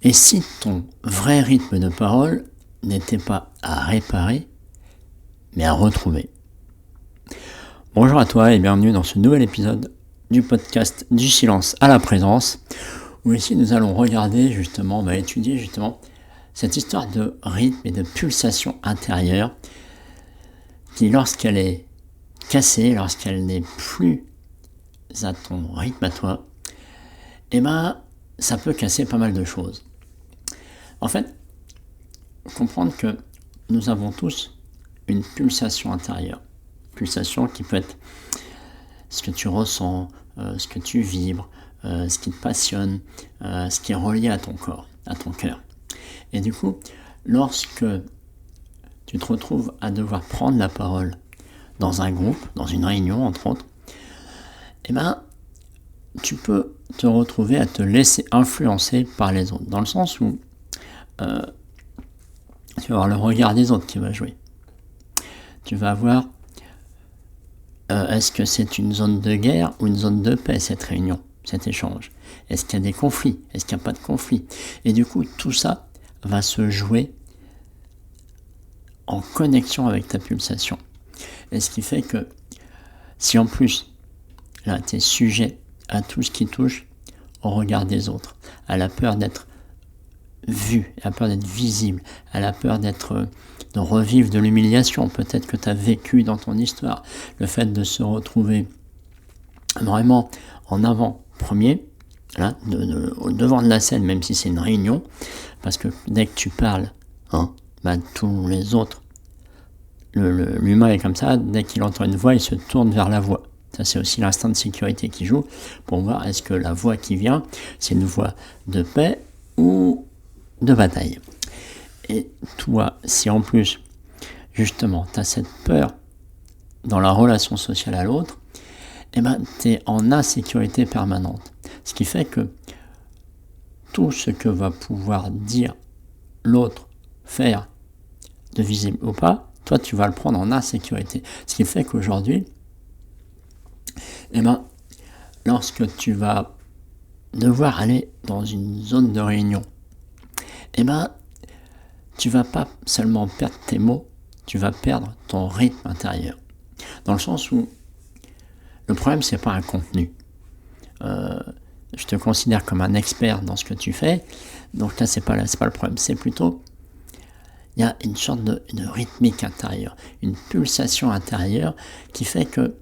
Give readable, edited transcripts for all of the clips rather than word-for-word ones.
Et si ton vrai rythme de parole n'était pas à réparer, mais à retrouver. Bonjour à toi et bienvenue dans ce nouvel épisode du podcast Du silence à la présence, où ici nous allons regarder justement, étudier justement cette histoire de rythme et de pulsation intérieure qui, lorsqu'elle est cassée, lorsqu'elle n'est plus à ton rythme à toi, ça peut casser pas mal de choses. En fait, comprendre que nous avons tous une pulsation intérieure. Pulsation qui peut être ce que tu ressens, ce que tu vibres, ce qui te passionne, ce qui est relié à ton corps, à ton cœur. Et du coup, lorsque tu te retrouves à devoir prendre la parole dans un groupe, dans une réunion entre autres, tu peux te retrouver à te laisser influencer par les autres, dans le sens où tu vas avoir le regard des autres qui va jouer. Tu vas avoir est-ce que c'est une zone de guerre ou une zone de paix, cette réunion, cet échange? Est-ce qu'il y a des conflits? Est-ce qu'il n'y a pas de conflits? Et du coup, tout ça va se jouer en connexion avec ta pulsation. Et ce qui fait que si en plus, là, tu es sujet à tout ce qui touche au regard des autres, à la peur d'être vu, à la peur d'être visible, à la peur de revivre de l'humiliation, peut-être que tu as vécu dans ton histoire, le fait de se retrouver vraiment en avant-premier, là, au devant de la scène, même si c'est une réunion, parce que dès que tu parles, tous les autres, l'humain est comme ça, dès qu'il entend une voix, il se tourne vers la voix. Ça, c'est aussi l'instinct de sécurité qui joue, pour voir est-ce que la voix qui vient, c'est une voix de paix ou de bataille. Et toi, si en plus, justement, tu as cette peur dans la relation sociale à l'autre, tu es en insécurité permanente. Ce qui fait que tout ce que va pouvoir dire l'autre, faire, de visible ou pas, toi, tu vas le prendre en insécurité. Ce qui fait qu'aujourd'hui, lorsque tu vas devoir aller dans une zone de réunion, tu vas pas seulement perdre tes mots, tu vas perdre ton rythme intérieur. Dans le sens où le problème, c'est pas un contenu. Je te considère comme un expert dans ce que tu fais, donc là, c'est pas le problème. C'est plutôt, il y a une sorte de rythmique intérieure, une pulsation intérieure qui fait que,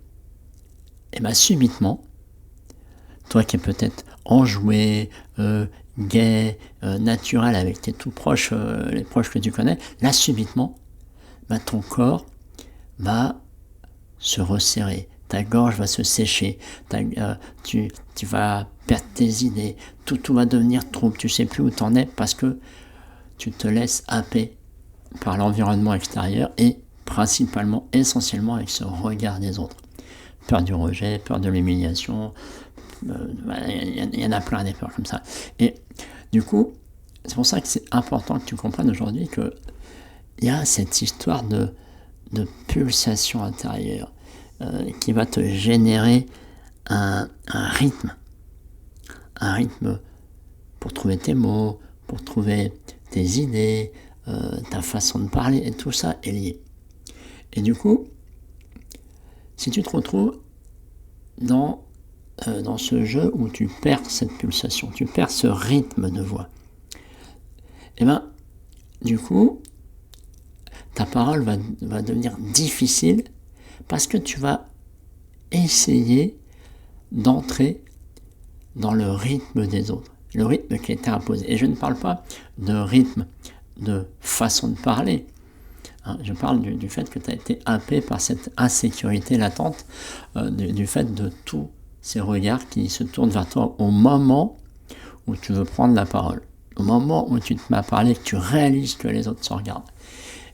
subitement, toi qui es peut-être enjoué, gai, naturel avec tes tout proches, les proches que tu connais, là subitement, ton corps va se resserrer, ta gorge va se sécher, tu vas perdre tes idées, tout va devenir trouble, tu sais plus où t'en es parce que tu te laisses happer par l'environnement extérieur et principalement, essentiellement avec ce regard des autres. Peur du rejet, peur de l'humiliation, il y en a plein des peurs comme ça. Et du coup, c'est pour ça que c'est important que tu comprennes aujourd'hui qu'il y a cette histoire de pulsation intérieure qui va te générer un rythme pour trouver tes mots, pour trouver tes idées, ta façon de parler, et tout ça est lié. Et du coup, si tu te retrouves dans ce jeu où tu perds cette pulsation, tu perds ce rythme de voix, du coup, ta parole va devenir difficile parce que tu vas essayer d'entrer dans le rythme des autres, le rythme qui est imposé. Et je ne parle pas de rythme de façon de parler. Je parle du fait que tu as été happé par cette insécurité latente, du fait de tous ces regards qui se tournent vers toi au moment où tu veux prendre la parole, au moment où tu te mets à parler, que tu réalises que les autres se regardent.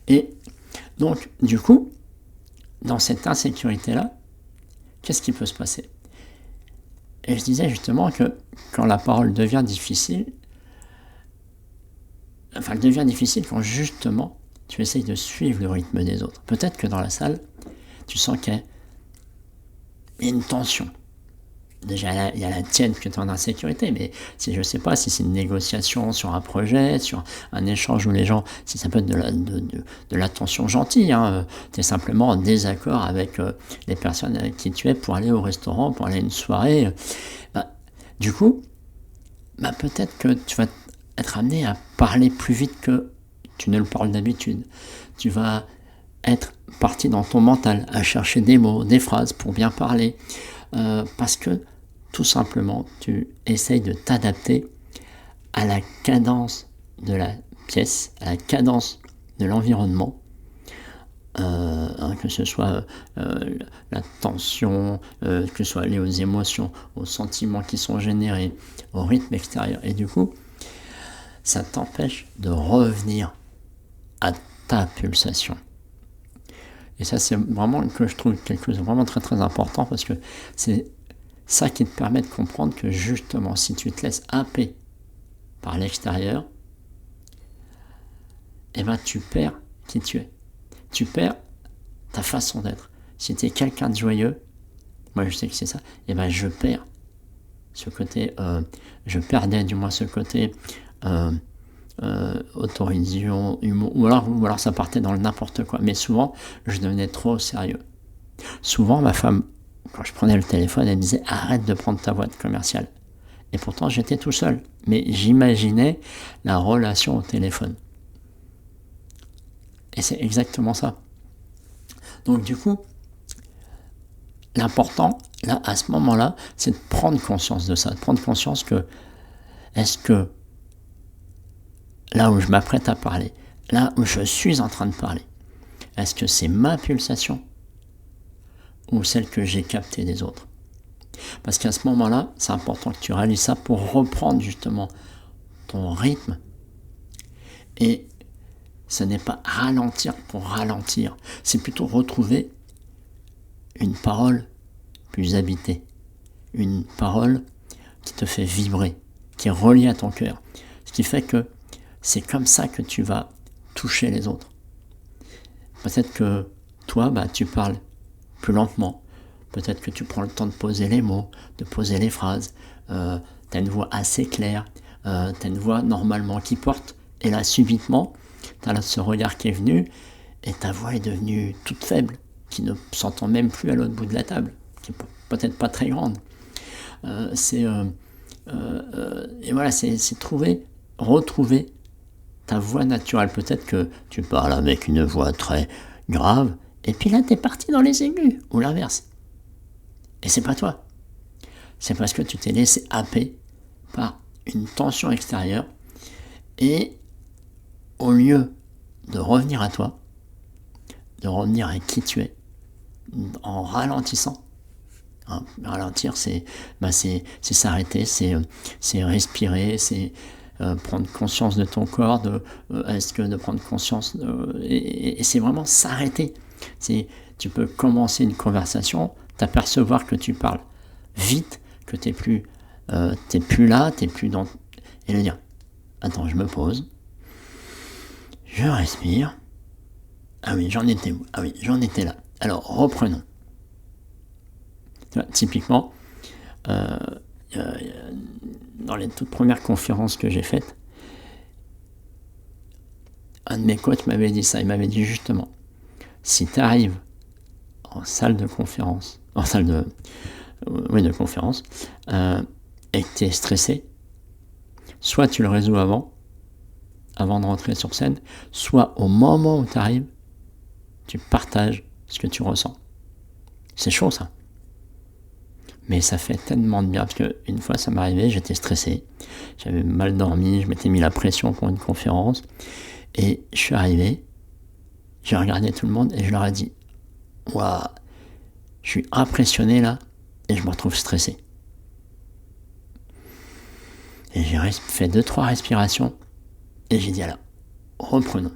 Et donc, du coup, dans cette insécurité-là, qu'est-ce qui peut se passer? Et je disais justement que quand la parole devient difficile, elle devient difficile quand justement tu essayes de suivre le rythme des autres. Peut-être que dans la salle, tu sens qu'il y a une tension. déjà il y a la tienne que tu es en insécurité, mais si je sais pas, si c'est une négociation sur un projet, sur un échange où les gens, si ça peut être de l'attention gentille, hein, tu es simplement en désaccord avec les personnes avec qui tu es pour aller au restaurant, pour aller à une soirée, du coup, peut-être que tu vas être amené à parler plus vite que tu ne le parles d'habitude. Tu vas être parti dans ton mental à chercher des mots, des phrases pour bien parler, parce que tout simplement tu essayes de t'adapter à la cadence de la pièce, à la cadence de l'environnement, que ce soit la tension, que ce soit lié aux émotions, aux sentiments qui sont générés, au rythme extérieur. Et du coup, ça t'empêche de revenir à ta pulsation. Et ça, c'est vraiment que je trouve quelque chose de vraiment très très important, parce que c'est ça qui te permet de comprendre que justement, si tu te laisses happer par l'extérieur, tu perds qui tu es. Tu perds ta façon d'être. Si tu es quelqu'un de joyeux, moi je sais que c'est ça, je perds ce côté, je perdais du moins ce côté autorisation, humour, ou alors ça partait dans le n'importe quoi. Mais souvent, je devenais trop sérieux. Souvent, ma femme, quand je prenais le téléphone, elle me disait « Arrête de prendre ta voix de commercial ». Et pourtant, j'étais tout seul. Mais j'imaginais la relation au téléphone. Et c'est exactement ça. Donc du coup, l'important, là, à ce moment-là, c'est de prendre conscience de ça. De prendre conscience que, est-ce que là où je m'apprête à parler, là où je suis en train de parler, est-ce que c'est ma pulsation ou celle que j'ai captée des autres? Parce qu'à ce moment-là, c'est important que tu réalises ça pour reprendre justement ton rythme. Et ce n'est pas ralentir pour ralentir, c'est plutôt retrouver une parole plus habitée, une parole qui te fait vibrer, qui est reliée à ton cœur. Ce qui fait que c'est comme ça que tu vas toucher les autres. Peut-être que toi, tu parles plus lentement. Peut-être que tu prends le temps de poser les mots, de poser les phrases. Tu as une voix assez claire. Tu as une voix normalement qui porte. Et là, subitement, tu as là ce regard qui est venu. Et ta voix est devenue toute faible, qui ne s'entend même plus à l'autre bout de la table, qui n'est peut-être pas très grande. Et voilà, c'est retrouver ta voix naturelle. Peut-être que tu parles avec une voix très grave, et puis là, tu es parti dans les aigus, ou l'inverse. Et c'est pas toi. C'est parce que tu t'es laissé happer par une tension extérieure, et au lieu de revenir à toi, de revenir à qui tu es, en ralentissant. Ralentir, c'est s'arrêter, c'est respirer, c'est prendre conscience de ton corps, de prendre conscience, et c'est vraiment s'arrêter. Tu peux commencer une conversation, t'apercevoir que tu parles vite, que t'es plus là, t'es plus dans, et le dire, attends, je me pose, je respire. Ah oui, j'en étais où? Ah oui, j'en étais là. Alors, reprenons. Typiquement, dans les toutes premières conférences que j'ai faites, un de mes coachs m'avait dit ça. Il m'avait dit justement, si tu arrives en salle de conférence, de conférence, et que tu es stressé, soit tu le résous avant de rentrer sur scène, soit au moment où tu arrives, tu partages ce que tu ressens. C'est chaud ça. Mais ça fait tellement de bien, parce qu'une fois ça m'arrivait, j'étais stressé, j'avais mal dormi, je m'étais mis la pression pour une conférence, et je suis arrivé, j'ai regardé tout le monde et je leur ai dit « Waouh, je suis impressionné là, et je me retrouve stressé. » Et j'ai fait 2-3 respirations, et j'ai dit « Alors, reprenons.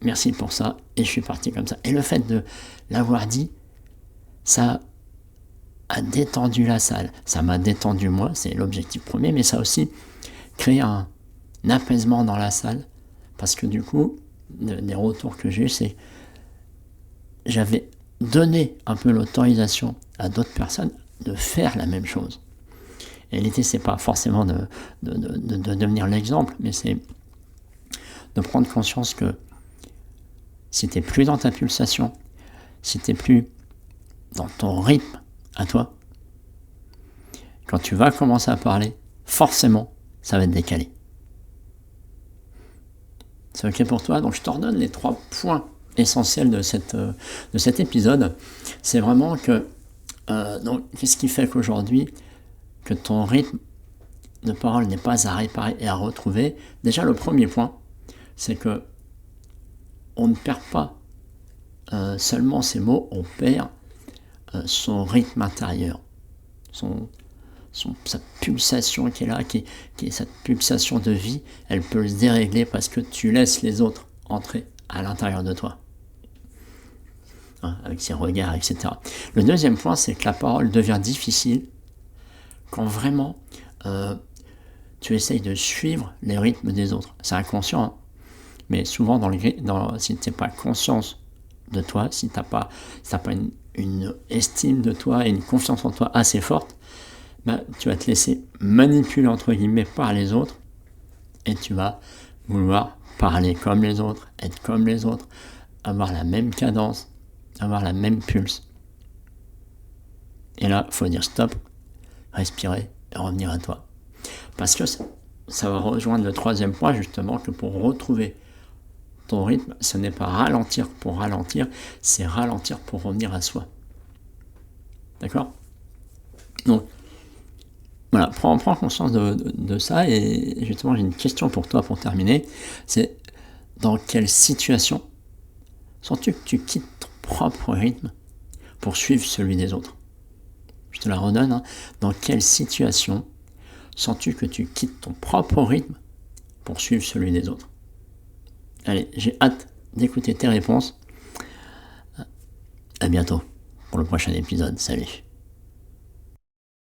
Merci pour ça. » Et je suis parti comme ça. Et le fait de l'avoir dit, ça a détendu la salle. Ça m'a détendu moi, c'est l'objectif premier, mais ça a aussi créé un apaisement dans la salle, parce que du coup, des retours que j'ai eu, c'est j'avais donné un peu l'autorisation à d'autres personnes faire la même chose. Et l'idée, c'est pas forcément de devenir l'exemple, mais c'est de prendre conscience que si tu n'es plus dans ta pulsation, si tu n'es plus dans ton rythme à toi, quand tu vas commencer à parler, forcément, ça va être décalé. C'est ok pour toi? Donc je t'ordonne les 3 points essentiels de cet épisode. C'est vraiment que, donc, qu'est-ce qui fait qu'aujourd'hui, que ton rythme de parole n'est pas à réparer et à retrouver? Déjà, le premier point, c'est que on ne perd pas seulement ses mots, on perd son rythme intérieur, sa pulsation qui est là, qui est cette pulsation de vie, elle peut se dérégler parce que tu laisses les autres entrer à l'intérieur de toi, avec ses regards, etc. Le deuxième point, c'est que la parole devient difficile quand vraiment tu essayes de suivre les rythmes des autres. C'est inconscient, hein, mais souvent si tu n'es pas conscience de toi, si tu n'as pas une estime de toi et une confiance en toi assez forte, tu vas te laisser manipuler entre guillemets par les autres et tu vas vouloir parler comme les autres, être comme les autres, avoir la même cadence, avoir la même pulse. Et là, il faut dire stop, respirer et revenir à toi. Parce que ça va rejoindre le troisième point, justement, que pour retrouver ton rythme, ce n'est pas ralentir pour ralentir, c'est ralentir pour revenir à soi. D'accord? Donc, voilà, prends conscience de ça, et justement, j'ai une question pour toi pour terminer. C'est dans quelle situation sens-tu que tu quittes ton propre rythme pour suivre celui des autres? Je te la redonne, hein. Dans quelle situation sens-tu que tu quittes ton propre rythme pour suivre celui des autres? Allez, j'ai hâte d'écouter tes réponses. À bientôt pour le prochain épisode. Salut.